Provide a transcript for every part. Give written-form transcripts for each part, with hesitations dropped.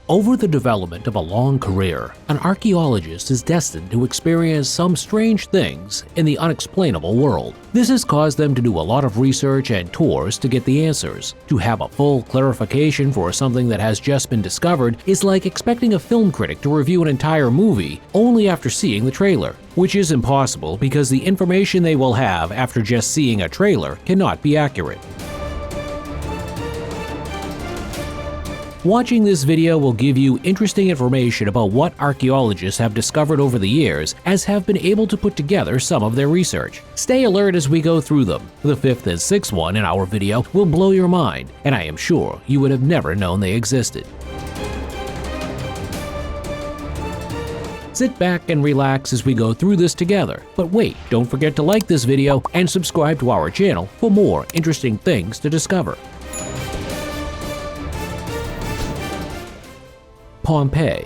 Over the development of a long career, an archaeologist is destined to experience some strange things in the unexplainable world. This has caused them to do a lot of research and tours to get the answers. To have a full clarification for something that has just been discovered is like expecting a film critic to review an entire movie only after seeing the trailer, which is impossible because the information they will have after just seeing a trailer cannot be accurate. Watching this video will give you interesting information about what archaeologists have discovered over the years as have been able to put together some of their research. Stay alert as we go through them. The fifth and sixth one in our video will blow your mind, and I am sure you would have never known they existed. Sit back and relax as we go through this together. But wait, don't forget to like this video and subscribe to our channel for more interesting things to discover. Pompeii.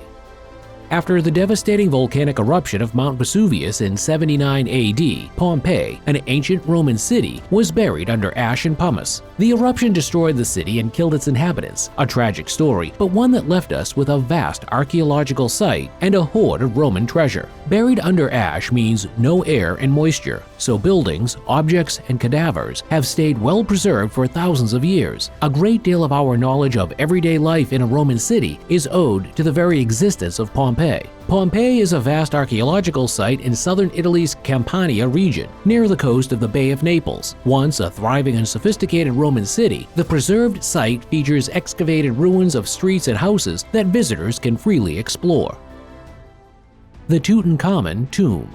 After the devastating volcanic eruption of Mount Vesuvius in 79 AD, Pompeii, an ancient Roman city, was buried under ash and pumice. The eruption destroyed the city and killed its inhabitants, a tragic story, but one that left us with a vast archaeological site and a hoard of Roman treasure. Buried under ash means no air and moisture, so buildings, objects, and cadavers have stayed well preserved for thousands of years. A great deal of our knowledge of everyday life in a Roman city is owed to the very existence of Pompeii. Pompeii is a vast archaeological site in southern Italy's Campania region, near the coast of the Bay of Naples. Once a thriving and sophisticated Roman city, the preserved site features excavated ruins of streets and houses that visitors can freely explore. The Tutankhamun Tomb.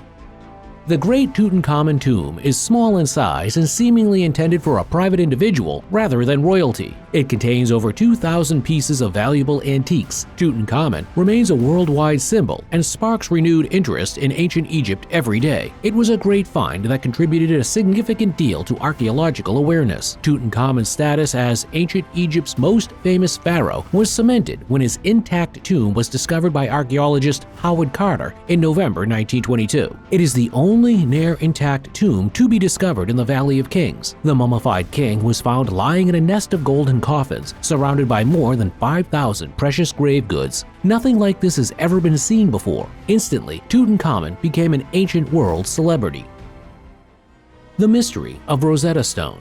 The Great Tutankhamun Tomb is small in size and seemingly intended for a private individual rather than royalty. It contains over 2,000 pieces of valuable antiques. Tutankhamun remains a worldwide symbol and sparks renewed interest in ancient Egypt every day. It was a great find that contributed a significant deal to archaeological awareness. Tutankhamun's status as ancient Egypt's most famous pharaoh was cemented when his intact tomb was discovered by archaeologist Howard Carter in November 1922. It is the only near-intact tomb to be discovered in the Valley of Kings. The mummified king was found lying in a nest of golden coffins, surrounded by more than 5,000 precious grave goods. Nothing like this has ever been seen before. Instantly, Tutankhamun became an ancient world celebrity. The mystery of Rosetta Stone.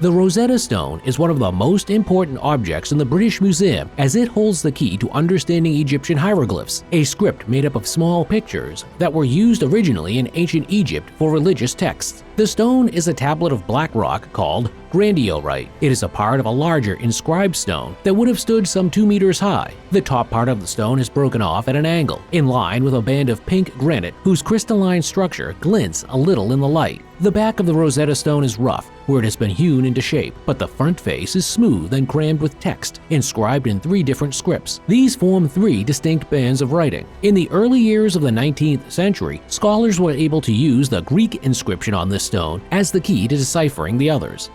The Rosetta Stone is one of the most important objects in the British Museum as it holds the key to understanding Egyptian hieroglyphs, a script made up of small pictures that were used originally in ancient Egypt for religious texts. The stone is a tablet of black rock called grandiorite. It is a part of a larger inscribed stone that would have stood some 2 meters high. The top part of the stone is broken off at an angle, in line with a band of pink granite whose crystalline structure glints a little in the light. The back of the Rosetta Stone is rough, where it has been hewn into shape, but the front face is smooth and crammed with text, inscribed in 3 different scripts. These form 3 distinct bands of writing. In the early years of the 19th century, scholars were able to use the Greek inscription on this stone as the key to deciphering the others.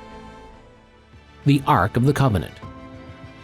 The Ark of the Covenant.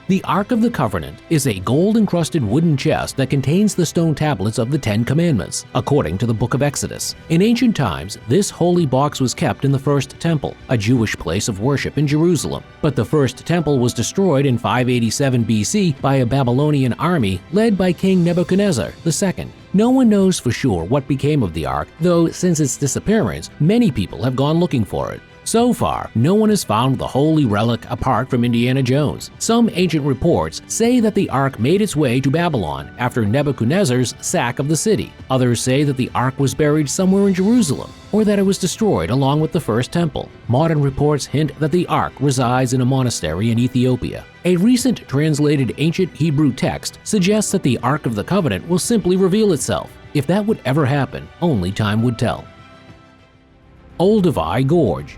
The Ark of the Covenant is a gold-encrusted wooden chest that contains the stone tablets of the 10 Commandments, according to the Book of Exodus. In ancient times, this holy box was kept in the First Temple, a Jewish place of worship in Jerusalem. But the First Temple was destroyed in 587 BC by a Babylonian army led by King Nebuchadnezzar II. No one knows for sure what became of the Ark, though since its disappearance, many people have gone looking for it. So far, no one has found the holy relic apart from Indiana Jones. Some ancient reports say that the Ark made its way to Babylon after Nebuchadnezzar's sack of the city. Others say that the Ark was buried somewhere in Jerusalem, or that it was destroyed along with the First Temple. Modern reports hint that the Ark resides in a monastery in Ethiopia. A recent translated ancient Hebrew text suggests that the Ark of the Covenant will simply reveal itself. If that would ever happen, only time would tell. OLDUVAI Gorge.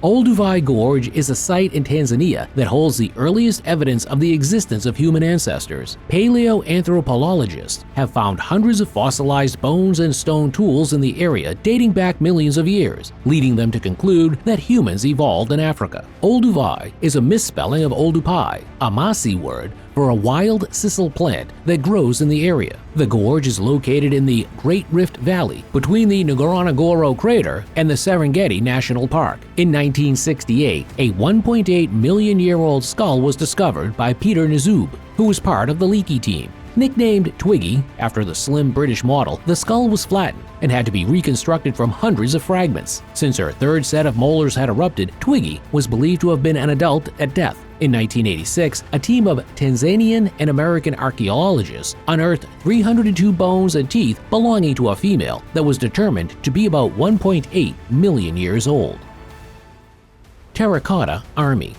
OLDUVAI Gorge is a site in Tanzania that holds the earliest evidence of the existence of human ancestors. Paleoanthropologists have found hundreds of fossilized bones and stone tools in the area dating back millions of years, leading them to conclude that humans evolved in Africa. OLDUVAI is a misspelling of OLDUPAI, a Masi word for a wild sisal plant that grows in the area. The gorge is located in the Great Rift Valley between the Ngorongoro crater and the Serengeti National Park. In 1968, a 1.8 million-year-old skull was discovered by Peter Nazub, who was part of the Leakey team. Nicknamed Twiggy after the slim British model, the skull was flattened and had to be reconstructed from hundreds of fragments. Since her third set of molars had erupted, Twiggy was believed to have been an adult at death. In 1986, a team of Tanzanian and American archaeologists unearthed 302 bones and teeth belonging to a female that was determined to be about 1.8 million years old. Terracotta Army.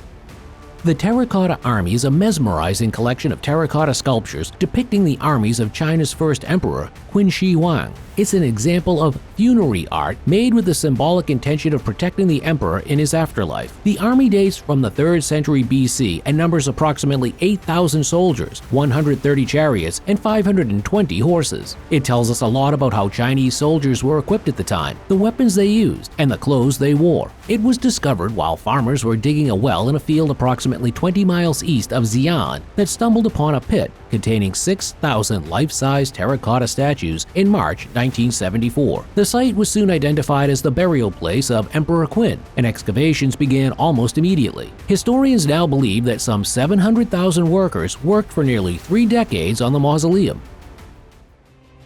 The Terracotta Army is a mesmerizing collection of terracotta sculptures depicting the armies of China's first emperor, Qin Shi Huang. It's an example of funerary art made with the symbolic intention of protecting the emperor in his afterlife. The army dates from the 3rd century BC and numbers approximately 8,000 soldiers, 130 chariots, and 520 horses. It tells us a lot about how Chinese soldiers were equipped at the time, the weapons they used, and the clothes they wore. It was discovered while farmers were digging a well in a field approximately 20 miles east of Xi'an that stumbled upon a pit containing 6,000 life-size terracotta statues in March 1974. The site was soon identified as the burial place of Emperor Qin, and excavations began almost immediately. Historians now believe that some 700,000 workers worked for nearly 3 decades on the mausoleum.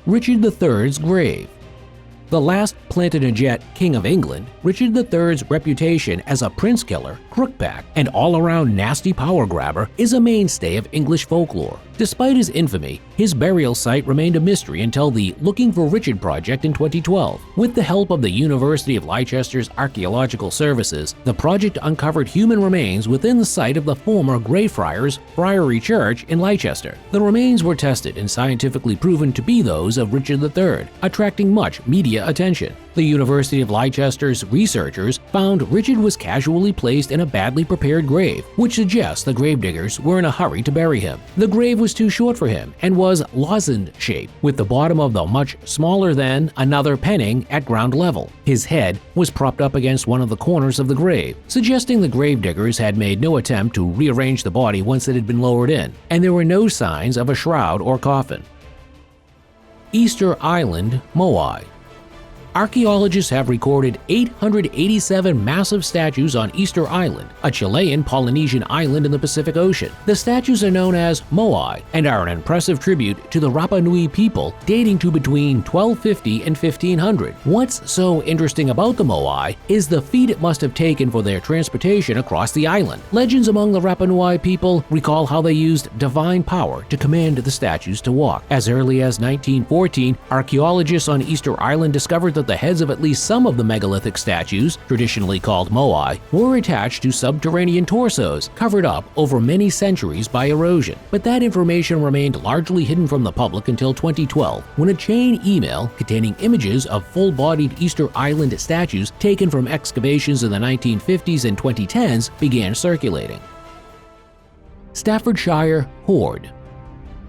Richard III's grave. The last Plantagenet King of England, Richard III's reputation as a prince killer, crookback, and all-around nasty power grabber is a mainstay of English folklore. Despite his infamy, his burial site remained a mystery until the Looking for Richard project in 2012. With the help of the University of Leicester's Archaeological Services, the project uncovered human remains within the site of the former Greyfriars Friary Church in Leicester. The remains were tested and scientifically proven to be those of Richard III, attracting much media attention. The University of Leicester's researchers found Richard was casually placed in a badly prepared grave, which suggests the gravediggers were in a hurry to bury him. The grave was too short for him and was lozenge-shaped, with the bottom of the much smaller than another penning at ground level. His head was propped up against one of the corners of the grave, suggesting the gravediggers had made no attempt to rearrange the body once it had been lowered in, and there were no signs of a shroud or coffin. Easter Island, MOAI. Archaeologists have recorded 887 massive statues on Easter Island, a Chilean Polynesian island in the Pacific Ocean. The statues are known as MOAI and are an impressive tribute to the Rapa Nui people dating to between 1250 and 1500. What's so interesting about the MOAI is the feat it must have taken for their transportation across the island. Legends among the Rapa Nui people recall how they used divine power to command the statues to walk. As early as 1914, archaeologists on Easter Island discovered that the heads of at least some of the megalithic statues, traditionally called moai, were attached to subterranean torsos covered up over many centuries by erosion. But that information remained largely hidden from the public until 2012, when a chain email containing images of full-bodied Easter Island statues taken from excavations in the 1950s and 2010s began circulating. Staffordshire Hoard.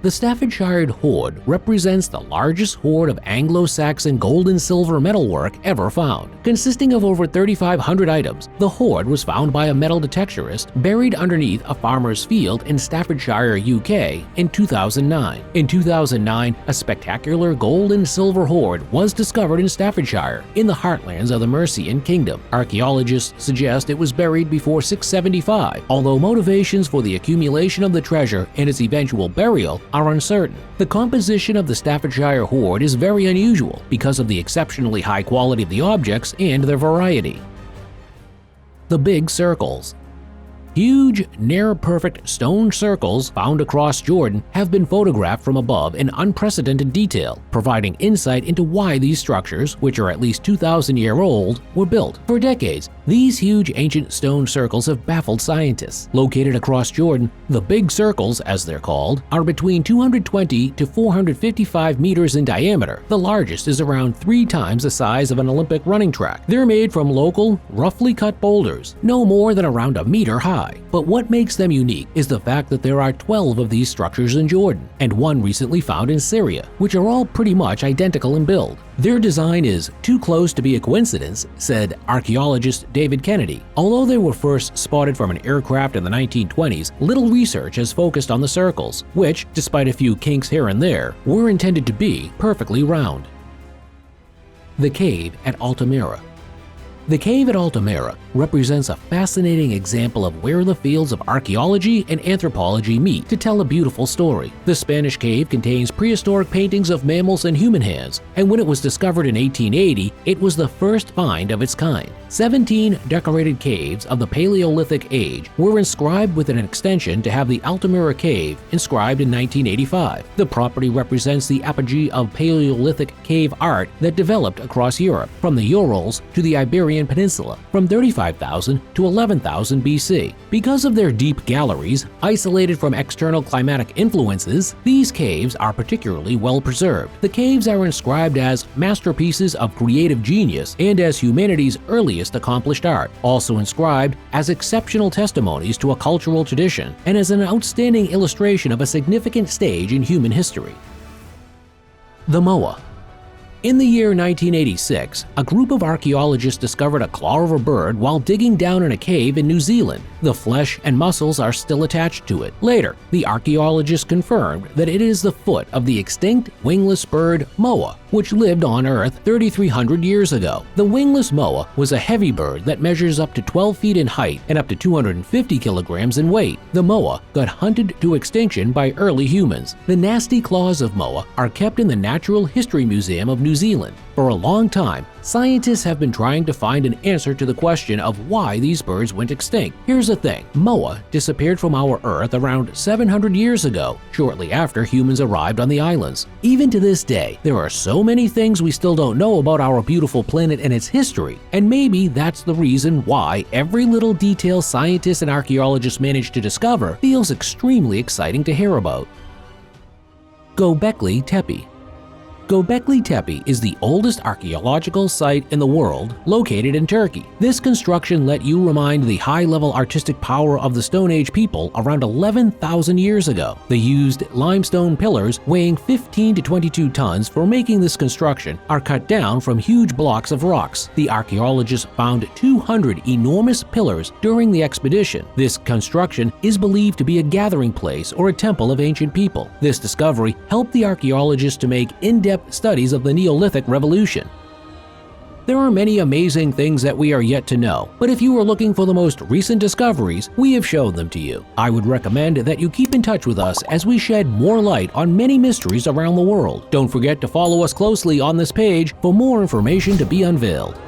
The Staffordshire hoard represents the largest hoard of Anglo-Saxon gold and silver metalwork ever found. Consisting of over 3,500 items, the hoard was found by a metal detectorist buried underneath a farmer's field in Staffordshire, UK in 2009. In 2009, a spectacular gold and silver hoard was discovered in Staffordshire, in the heartlands of the Mercian Kingdom. Archaeologists suggest it was buried before 675, although motivations for the accumulation of the treasure and its eventual burial are uncertain. The composition of the Staffordshire hoard is very unusual because of the exceptionally high quality of the objects and their variety. The Big Circles. Huge, near-perfect stone circles found across Jordan have been photographed from above in unprecedented detail, providing insight into why these structures, which are at least 2,000-year-old, were built. For decades, these huge ancient stone circles have baffled scientists. Located across Jordan, the Big Circles, as they're called, are between 220 to 455 meters in diameter. The largest is around 3 times the size of an Olympic running track. They're made from local, roughly cut boulders, no more than around a meter high. nearby. But what makes them unique is the fact that there are 12 of these structures in Jordan, and one recently found in Syria, which are all pretty much identical in build. Their design is too close to be a coincidence, said archaeologist David Kennedy. Although they were first spotted from an aircraft in the 1920s, little research has focused on the circles, which, despite a few kinks here and there, were intended to be perfectly round. The cave at Altamira. The cave at Altamira represents a fascinating example of where the fields of archaeology and anthropology meet to tell a beautiful story. The Spanish cave contains prehistoric paintings of mammals and human hands, and when it was discovered in 1880, it was the first find of its kind. 17 decorated caves of the Paleolithic age were inscribed with an extension to have the Altamira cave inscribed in 1985. The property represents the apogee of Paleolithic cave art that developed across Europe, from the Urals to the Iberian Peninsula, from 35,000 to 11,000 BC. Because of their deep galleries, isolated from external climatic influences, these caves are particularly well preserved. The caves are inscribed as masterpieces of creative genius and as humanity's earliest accomplished art, also inscribed as exceptional testimonies to a cultural tradition and as an outstanding illustration of a significant stage in human history. The MOA. In the year 1986, a group of archaeologists discovered a claw of a bird while digging down in a cave in New Zealand. The flesh and muscles are still attached to it. Later, the archaeologists confirmed that it is the foot of the extinct wingless bird MOA, which lived on Earth 3,300 years ago. The wingless MOA was a heavy bird that measures up to 12 feet in height and up to 250 kilograms in weight. The MOA got hunted to extinction by early humans. The nasty claws of MOA are kept in the Natural History Museum of New Zealand. For a long time, scientists have been trying to find an answer to the question of why these birds went extinct. Here's the thing, MOA disappeared from our Earth around 700 years ago, shortly after humans arrived on the islands. Even to this day, there are so many things we still don't know about our beautiful planet and its history, and maybe that's the reason why every little detail scientists and archaeologists manage to discover feels extremely exciting to hear about. Göbekli Tepe. Göbekli Tepe is the oldest archaeological site in the world, located in Turkey. This construction let you remind the high-level artistic power of the Stone Age people around 11,000 years ago. They used limestone pillars weighing 15 to 22 tons for making this construction are cut down from huge blocks of rocks. The archaeologists found 200 enormous pillars during the expedition. This construction is believed to be a gathering place or a temple of ancient people. This discovery helped the archaeologists to make in-depth studies of the Neolithic Revolution. There are many amazing things that we are yet to know, but if you are looking for the most recent discoveries, we have shown them to you. I would recommend that you keep in touch with us as we shed more light on many mysteries around the world. Don't forget to follow us closely on this page for more information to be unveiled.